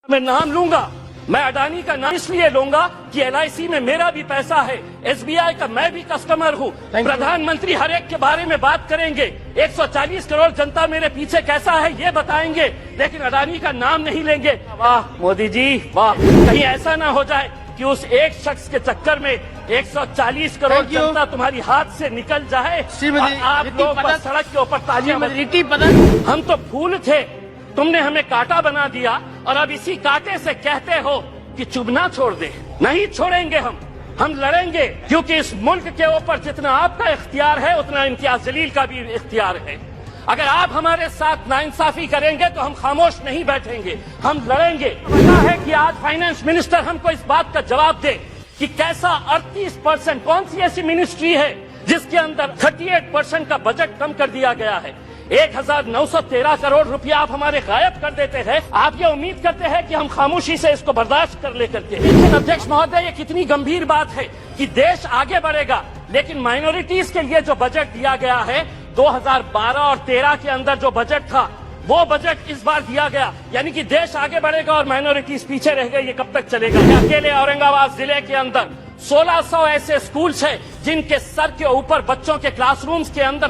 मैं नाम लूंगा, मैं अडानी का नाम इसलिए लूंगा कि LIC में मेरा भी पैसा है, SBI का मैं भी कस्टमर हूँ। प्रधानमंत्री हर एक के बारे में बात करेंगे, 140 करोड़ जनता मेरे पीछे कैसा है ये बताएंगे, लेकिन अडानी का नाम नहीं लेंगे। वाह मोदी जी वाह, कहीं ऐसा ना हो जाए कि उस एक शख्स के चक्कर में 140 करोड़ जनता तुम्हारी हाथ से निकल जाए और आप लोग बस सड़क के ऊपर तालियां बजाएं। हम तो फूल थे, तुमने हमें कांटा बना दिया और अब इसी कांटे से कहते हो कि चुभना छोड़ दे। नहीं छोड़ेंगे, हम लड़ेंगे, क्योंकि इस मुल्क के ऊपर जितना आपका इख्तियार है उतना इम्तियाज जलील का भी इख्तियार है। अगर आप हमारे साथ नाइंसाफी करेंगे तो हम खामोश नहीं बैठेंगे, हम लड़ेंगे। पता है कि आज फाइनेंस मिनिस्टर हमको इस बात का जवाब दे कि कैसा 38%, कौन सी ऐसी मिनिस्ट्री है जिसके अंदर 38% का बजट कम कर दिया गया है। 1913 करोड़ रुपया आप हमारे गायब कर देते हैं। आप ये उम्मीद करते हैं कि हम खामोशी से इसको बर्दाश्त कर लेकर के। लेकिन अध्यक्ष महोदय, ये कितनी गंभीर बात है कि देश आगे बढ़ेगा, लेकिन माइनॉरिटीज के लिए जो बजट दिया गया है 2012 और 13 के अंदर जो बजट था वो बजट इस बार दिया गया, यानी कि देश आगे बढ़ेगा और माइनॉरिटीज पीछे रह गए। ये कब तक चलेगा? अकेले औरंगाबाद जिले के अंदर 1600 ऐसे स्कूल्स हैं जिनके सर के ऊपर बच्चों के क्लासरूम्स के अंदर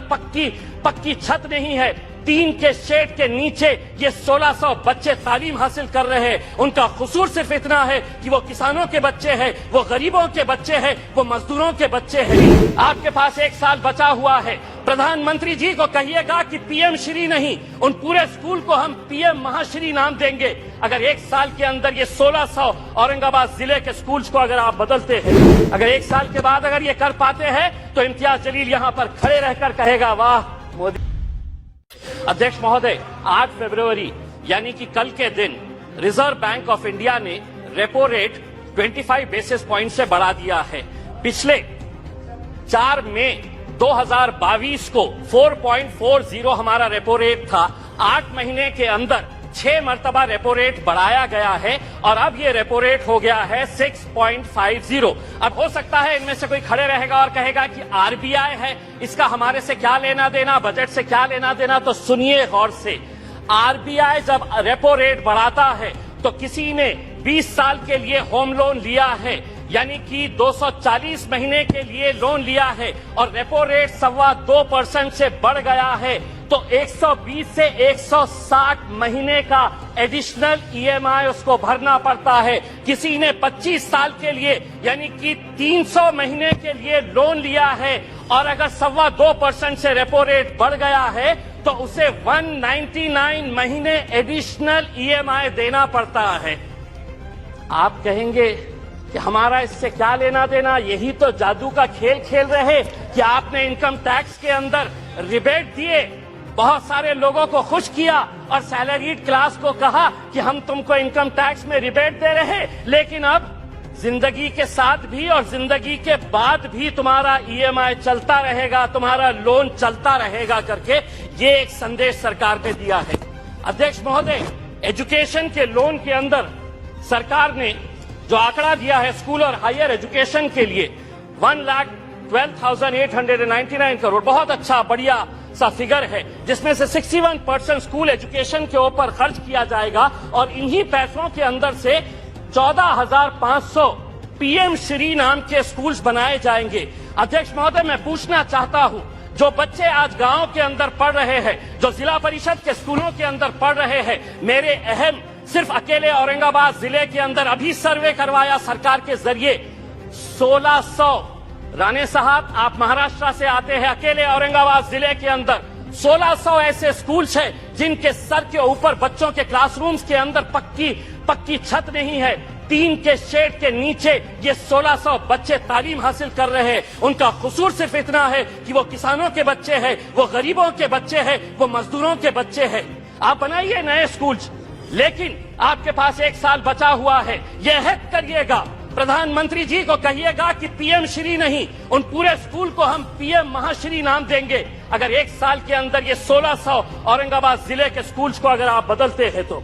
पक्की छत नहीं है। टीन के शेड के नीचे ये 1600 बच्चे तालीम हासिल कर रहे हैं। उनका कसूर सिर्फ इतना है कि वो किसानों के बच्चे हैं, वो गरीबों के बच्चे हैं, वो मजदूरों के बच्चे हैं। आपके पास 1 साल बचा हुआ है। प्रधानमंत्री जी को कहिएगा कि PM श्री नहीं, उन पूरे स्कूल को हम PM महाश्री नाम देंगे। अगर 1 साल के अंदर ये 1600 औरंगाबाद जिले के स्कूल्स को अगर आप बदलते हैं, अगर 1 साल के बाद अगर ये कर पाते हैं तो इम्तियाज जलील यहाँ पर खड़े रहकर कहेगा वाह मोदी। अध्यक्ष महोदय, 8 फरवरी यानी कि कल के दिन रिजर्व बैंक ऑफ इंडिया ने रेपो रेट 25 बेसिस पॉइंट से बढ़ा दिया है। पिछले 4 मई 2022 को 4.40 हमारा रेपो रेट था। 8 महीने के अंदर 6 मरतबा रेपो रेट बढ़ाया गया है और अब ये रेपो रेट हो गया है 6.50। अब हो सकता है इनमें से कोई खड़े रहेगा और कहेगा कि RBI है, इसका हमारे से क्या लेना देना, बजट से क्या लेना देना। तो सुनिए गौर से, RBI जब रेपो रेट बढ़ाता है तो किसी ने 20 साल के लिए होम लोन लिया है, यानी कि 240 महीने के लिए लोन लिया है और रेपो रेट 2.25% से बढ़ गया है, तो 120 से 160 महीने का एडिशनल EMI उसको भरना पड़ता है। किसी ने 25 साल के लिए यानी कि 300 महीने के लिए लोन लिया है और अगर 2.25% से रेपो रेट बढ़ गया है तो उसे 199 महीने एडिशनल EMI देना पड़ता है। आप कहेंगे कि हमारा इससे क्या लेना देना, यही तो जादू का खेल खेल रहे कि आपने इनकम टैक्स के अंदर रिबेट दिए, बहुत सारे लोगों को खुश किया और सैलरीड क्लास को कहा कि हम तुमको इनकम टैक्स में रिबेट दे रहे, लेकिन अब जिंदगी के साथ भी और जिंदगी के बाद भी तुम्हारा EMI चलता रहेगा, तुम्हारा लोन चलता रहेगा करके ये एक संदेश सरकार ने दिया है। अध्यक्ष महोदय, एजुकेशन के लोन के अंदर सरकार ने जो आंकड़ा दिया है स्कूल और हायर एजुकेशन के लिए 1,12,899 करोड़, बहुत अच्छा बढ़िया सा फिगर है, जिसमें से 61% स्कूल एजुकेशन के ऊपर खर्च किया जाएगा और इन्हीं पैसों के अंदर से 14,500 PM श्री नाम के स्कूल्स बनाए जाएंगे। अध्यक्ष महोदय, मैं पूछना चाहता हूं, जो बच्चे आज गांव के अंदर पढ़ रहे हैं, जो जिला परिषद के स्कूलों के अंदर पढ़ रहे हैं, मेरे अहम सिर्फ अकेले औरंगाबाद जिले के अंदर अभी सर्वे करवाया सरकार के जरिए 1600। राणे साहब, आप महाराष्ट्र से आते हैं, अकेले औरंगाबाद जिले के अंदर 1600 ऐसे स्कूल्स हैं जिनके सर के ऊपर बच्चों के क्लासरूम्स के अंदर पक्की छत नहीं है। टीन के शेड के नीचे ये 1600 बच्चे तालीम हासिल कर रहे हैं। उनका कसूर सिर्फ इतना है कि वो किसानों के बच्चे हैं, वो गरीबों के बच्चे हैं, वो मजदूरों के बच्चे हैं। आप बनाइए नए स्कूल्स, लेकिन आपके पास 1 साल बचा हुआ है। यह अहद करिएगा, प्रधानमंत्री जी को कहिएगा कि PM श्री नहीं, उन पूरे स्कूल को हम PM महाश्री नाम देंगे। अगर 1 साल के अंदर ये 1600 औरंगाबाद जिले के स्कूल्स को अगर आप बदलते हैं तो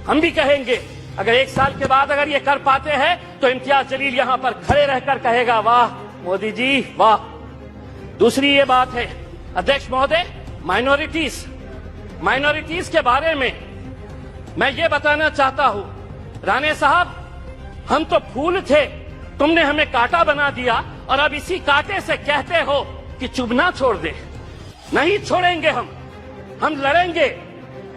हम भी कहेंगे, अगर 1 साल के बाद अगर ये कर पाते हैं तो इम्तियाज जलील यहाँ पर खड़े रहकर कहेगा वाह मोदी जी वाह। दूसरी ये बात है अध्यक्ष महोदय, माइनॉरिटीज के बारे में मैं ये बताना चाहता हूं राणे साहब, हम तो फूल थे, तुमने हमें कांटा बना दिया और अब इसी कांटे से कहते हो कि चुभना छोड़ दे। नहीं छोड़ेंगे हम लड़ेंगे,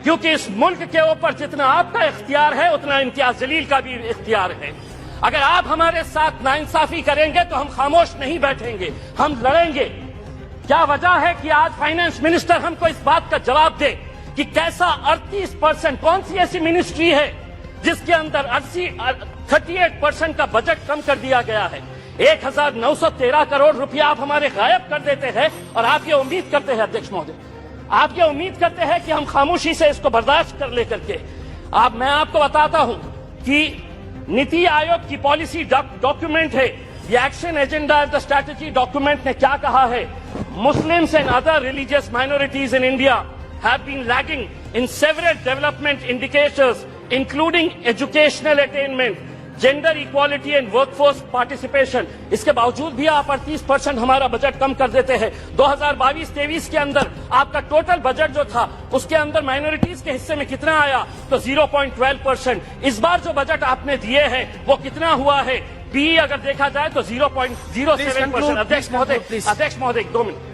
क्योंकि इस मुल्क के ऊपर जितना आपका इख्तियार है उतना इम्तियाज जलील का भी इख्तियार है। अगर आप हमारे साथ नाइंसाफी करेंगे तो हम खामोश नहीं बैठेंगे, हम लड़ेंगे। क्या वजह है कि आज फाइनेंस मिनिस्टर हमको इस बात का जवाब दे कि कैसा 38%, कौन सी ऐसी मिनिस्ट्री है जिसके अंदर 38% का बजट कम कर दिया गया है। 1913 करोड़ रुपया आप हमारे गायब कर देते हैं और आप ये उम्मीद करते हैं, अध्यक्ष महोदय, आप ये उम्मीद करते हैं कि हम खामोशी से इसको बर्दाश्त कर लेकर के। मैं आपको बताता हूं कि नीति आयोग की पॉलिसी डॉक्यूमेंट है, ये action agenda the strategy document ने क्या कहा है? Muslims and other religious minorities in India have been lagging in several development indicators including educational attainment, gender equality and workforce participation. इसके बावजूद भी आप 38% हमारा बजट कम कर देते हैं। 2022-23 के अंदर आपका टोटल बजट जो था उसके अंदर माइनॉरिटीज के हिस्से में कितना आया? तो 0.12%। इस बार जो बजट आपने दिए हैं वो कितना हुआ है? बी अगर देखा जाए तो 0.07%। अध्यक्ष महोदय 2 मिनट।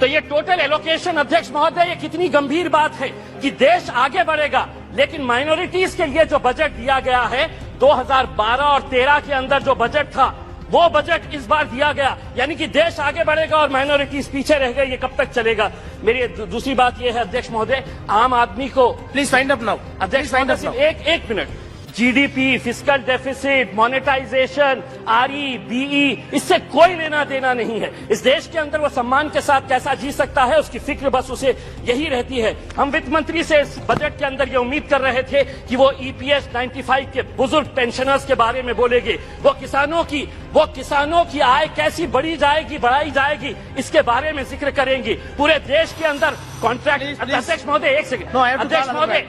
तो ये टोटल एलोकेशन, अध्यक्ष महोदय, ये कितनी गंभीर बात है कि देश आगे बढ़ेगा, लेकिन माइनॉरिटीज के लिए जो बजट दिया गया है 2012 और 13 के अंदर जो बजट था वो बजट इस बार दिया गया, यानी कि देश आगे बढ़ेगा और माइनॉरिटीज पीछे रह गए। ये कब तक चलेगा? मेरी दूसरी बात ये है, अध्यक्ष महोदय, आम आदमी को प्लीज फाइंड अप नाउ। अध्यक्ष महोदय, एक minute. GDP, fiscal deficit, monetisation, RE, BE, इससे कोई लेना देना नहीं है। इस देश के अंदर वो सम्मान के साथ कैसा जी सकता है, उसकी फिक्र बस उसे यही रहती है। हम वित्त मंत्री से इस बजट के अंदर ये उम्मीद कर रहे थे कि वो ईपीएस 95 के बुजुर्ग पेंशनर्स के बारे में बोलेंगे, वो किसानों की आय कैसी बढ़ाई जाएगी इसके बारे में जिक्र करेंगे। पूरे देश के अंदर कॉन्ट्रैक्ट, अध्यक्ष महोदय एक सेकंड, अध्यक्ष महोदय,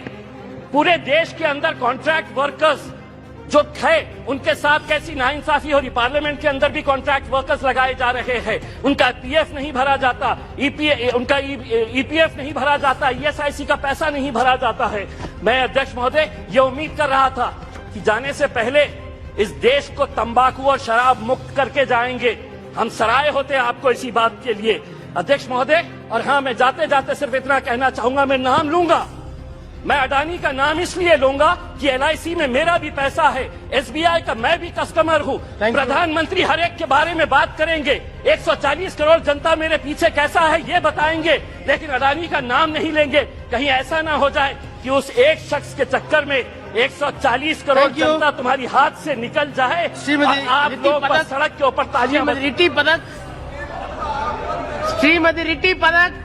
पूरे देश के अंदर कॉन्ट्रैक्ट वर्कर्स जो थे उनके साथ कैसी नाइंसाफी हो रही। पार्लियामेंट के अंदर भी कॉन्ट्रैक्ट वर्कर्स लगाए जा रहे हैं, उनका पीएफ नहीं भरा जाता, उनका ईपीएफ नहीं भरा जाता, ईएसआईसी का पैसा नहीं भरा जाता है। मैं, अध्यक्ष महोदय, ये उम्मीद कर रहा था कि जाने से पहले इस देश को तंबाकू और शराब मुक्त करके जाएंगे। हम सराय होते आपको इसी बात के लिए, अध्यक्ष महोदय। और हाँ, मैं जाते जाते सिर्फ इतना कहना चाहूंगा, मैं नाम लूंगा, मैं अडानी का नाम इसलिए लूंगा कि एलआईसी में मेरा भी पैसा है, एसबीआई का मैं भी कस्टमर हूं। प्रधानमंत्री हर एक के बारे में बात करेंगे, 140 करोड़ जनता मेरे पीछे कैसा है ये बताएंगे, लेकिन अडानी का नाम नहीं लेंगे। कहीं ऐसा ना हो जाए कि उस एक शख्स के चक्कर में 140 करोड़ जनता तुम्हारी हाथ से निकल जाए और आप लोग सड़क के ऊपर तालियां। श्रीमती रिटी पदक